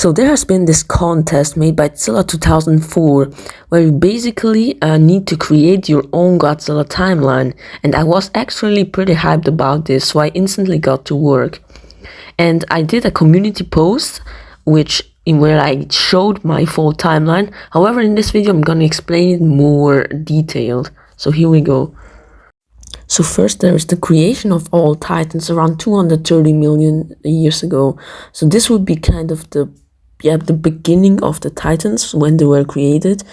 So there has been this contest made by Godzilla 2004 where you basically need to create your own Godzilla timeline, and I was actually pretty hyped about this, so I instantly got to work. And I did a community post where I showed my full timeline. However, in this video I'm gonna explain it more detailed. So here we go. So first there is the creation of all Titans around 230 million years ago. So this would be kind of the beginning of the Titans when they were created.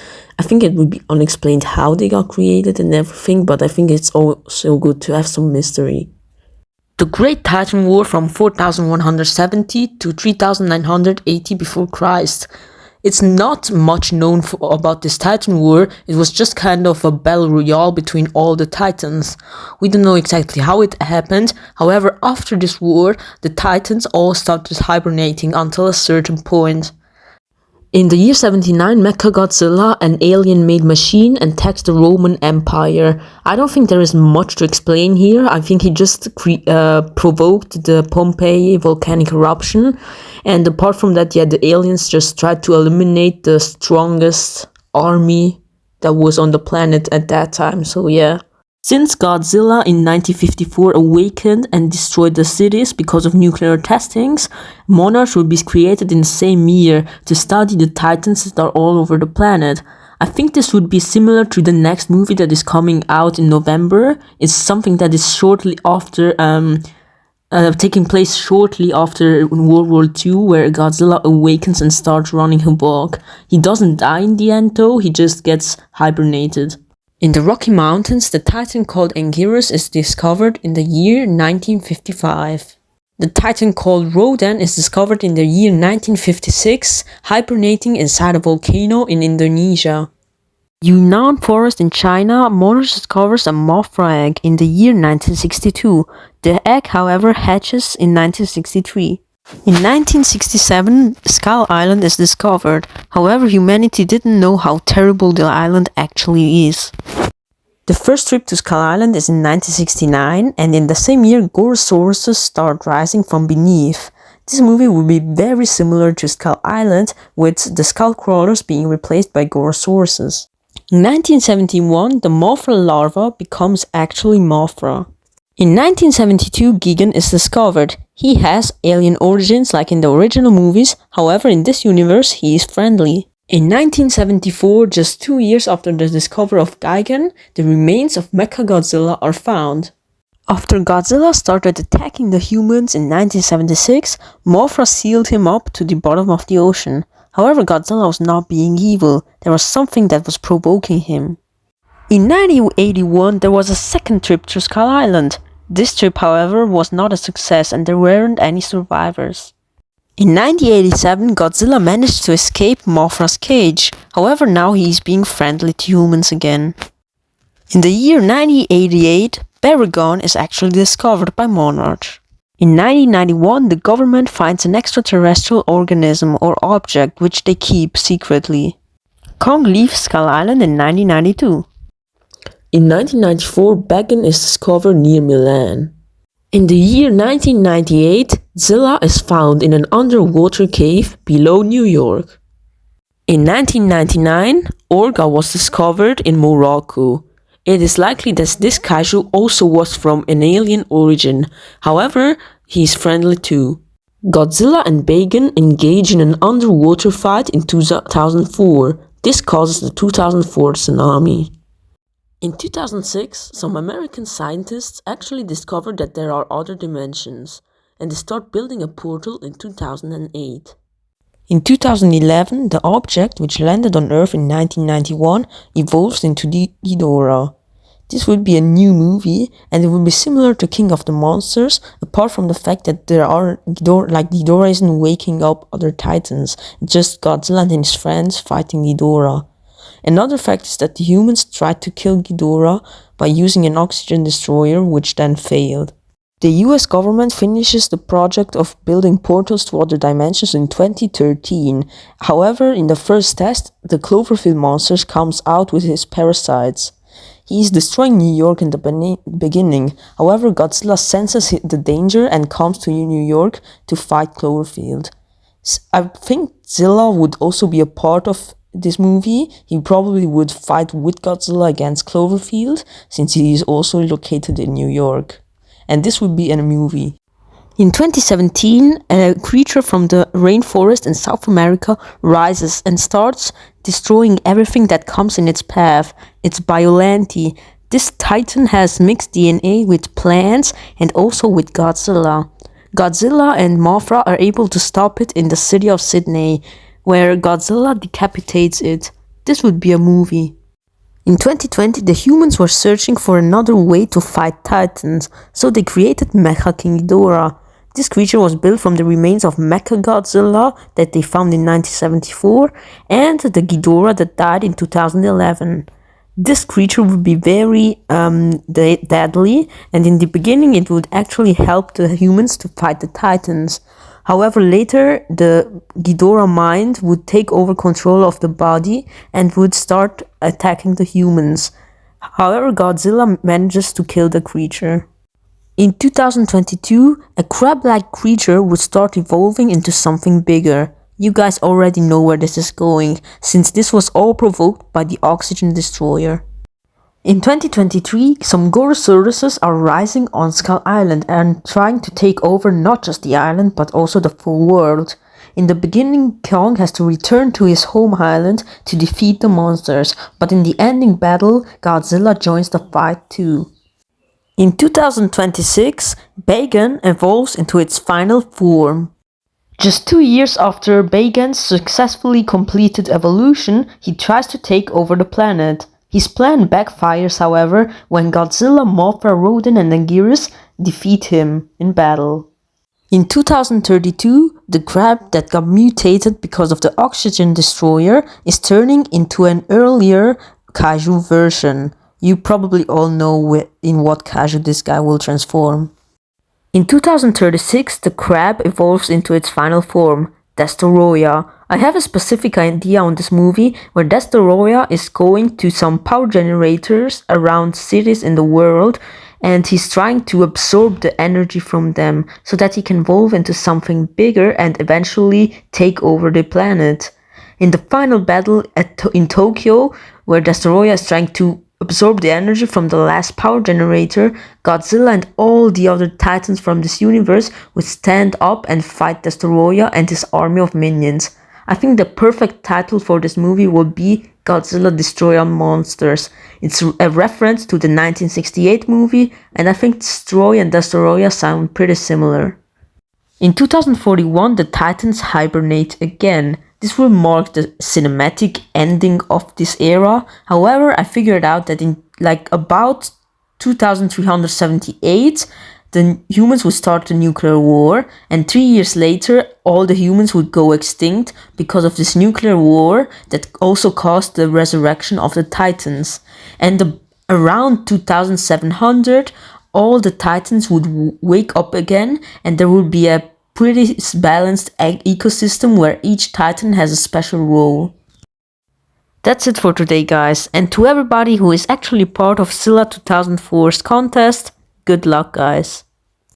I think it would be unexplained how they got created and everything, but I think it's also good to have some mystery. The Great Titan War from 4170 to 3980 before Christ. It's not much known about this Titan War. It was just kind of a battle royale between all the Titans. We don't know exactly how it happened. However, after this war, the Titans all started hibernating until a certain point. In the year 79, Mechagodzilla, an alien-made machine, attacks the Roman Empire. I don't think there is much to explain here. I think he just provoked the Pompeii volcanic eruption. And apart from that, the aliens just tried to eliminate the strongest army that was on the planet at that time, so yeah. Since Godzilla in 1954 awakened and destroyed the cities because of nuclear testings, Monarch will be created in the same year to study the Titans that are all over the planet. I think this would be similar to the next movie that is coming out in November. It's something that is shortly after, taking place shortly after World War II, where Godzilla awakens and starts running amok. He doesn't die in the end though, he just gets hibernated. In the Rocky Mountains, the Titan called Anguirus is discovered in the year 1955. The Titan called Rodan is discovered in the year 1956, hibernating inside a volcano in Indonesia. Yunnan Forest in China, Monarch discovers a Mothra egg in the year 1962. The egg, however, hatches in 1963. In 1967, Skull Island is discovered. However, humanity didn't know how terrible the island actually is. The first trip to Skull Island is in 1969, and in the same year, Gorosauruses start rising from beneath. This movie will be very similar to Skull Island, with the skull crawlers being replaced by Gorosauruses. In 1971, the Mothra larva becomes actually Mothra. In 1972, Gigan is discovered. He has alien origins like in the original movies, however in this universe he is friendly. In 1974, just 2 years after the discovery of Gigan, the remains of Mechagodzilla are found. After Godzilla started attacking the humans in 1976, Mothra sealed him up to the bottom of the ocean. However, Godzilla was not being evil, there was something that was provoking him. In 1981, there was a second trip to Skull Island. This trip, however, was not a success and there weren't any survivors. In 1987, Godzilla managed to escape Mothra's cage. However, now he is being friendly to humans again. In the year 1988, Baragon is actually discovered by Monarch. In 1991, the government finds an extraterrestrial organism or object which they keep secretly. Kong leaves Skull Island in 1992. In 1994, Bagan is discovered near Milan. In the year 1998, Zilla is found in an underwater cave below New York. In 1999, Orga was discovered in Morocco. It is likely that this kaiju also was from an alien origin, however, he is friendly too. Godzilla and Bagan engage in an underwater fight in 2004. This causes the 2004 tsunami. In 2006, some American scientists actually discovered that there are other dimensions, and they start building a portal in 2008. In 2011, the object, which landed on Earth in 1991, evolves into the Ghidorah. This would be a new movie, and it would be similar to King of the Monsters, apart from the fact that Ghidorah isn't waking up other titans, just Godzilla and his friends fighting Ghidorah. Another fact is that the humans tried to kill Ghidorah by using an oxygen destroyer, which then failed. The US government finishes the project of building portals to other dimensions in 2013. However, in the first test, the Cloverfield monster comes out with his parasites. He is destroying New York in the beginning. However, Godzilla senses the danger and comes to New York to fight Cloverfield. I think Zilla would also be a part of this movie. He probably would fight with Godzilla against Cloverfield, since he is also located in New York. And this would be in a movie. In 2017, a creature from the rainforest in South America rises and starts destroying everything that comes in its path. It's Biollante. This titan has mixed DNA with plants and also with Godzilla. Godzilla and Mothra are able to stop it in the city of Sydney, where Godzilla decapitates it. This would be a movie. In 2020, the humans were searching for another way to fight titans, so they created Mecha King Ghidorah. This creature was built from the remains of Mecha Godzilla that they found in 1974 and the Ghidorah that died in 2011. This creature would be very deadly, and in the beginning it would actually help the humans to fight the titans. However, later the Ghidorah mind would take over control of the body and would start attacking the humans. However, Godzilla manages to kill the creature. In 2022, a crab-like creature would start evolving into something bigger. You guys already know where this is going, since this was all provoked by the oxygen destroyer. In 2023, some Gorosauruses are rising on Skull Island and trying to take over not just the island but also the full world. In the beginning, Kong has to return to his home island to defeat the monsters, but in the ending battle, Godzilla joins the fight too. In 2026, Bagan evolves into its final form. Just 2 years after Bagan's successfully completed evolution, he tries to take over the planet. His plan backfires, however, when Godzilla, Mothra, Rodan and Anguirus defeat him in battle. In 2032, the crab that got mutated because of the oxygen destroyer is turning into an earlier kaiju version. You probably all know in what kaiju this guy will transform. In 2036, the crab evolves into its final form, Destoroyah. I have a specific idea on this movie where Destoroyah is going to some power generators around cities in the world and he's trying to absorb the energy from them so that he can evolve into something bigger and eventually take over the planet. In the final battle in Tokyo, where Destoroyah is trying to absorb the energy from the last power generator, Godzilla and all the other titans from this universe would stand up and fight Destoroyah and his army of minions. I think the perfect title for this movie would be Godzilla Destroy All Monsters. It's a reference to the 1968 movie, and I think Destroy and Destoroyah sound pretty similar. In 2041, the Titans hibernate again. This will mark the cinematic ending of this era. However, I figured out that in about 2378, the humans would start a nuclear war, and 3 years later, all the humans would go extinct because of this nuclear war that also caused the resurrection of the Titans. And around 2700, all the Titans would wake up again, and there would be a pretty balanced ecosystem where each Titan has a special role. That's it for today, guys, and to everybody who is actually part of Zilla 2004's contest, good luck, guys.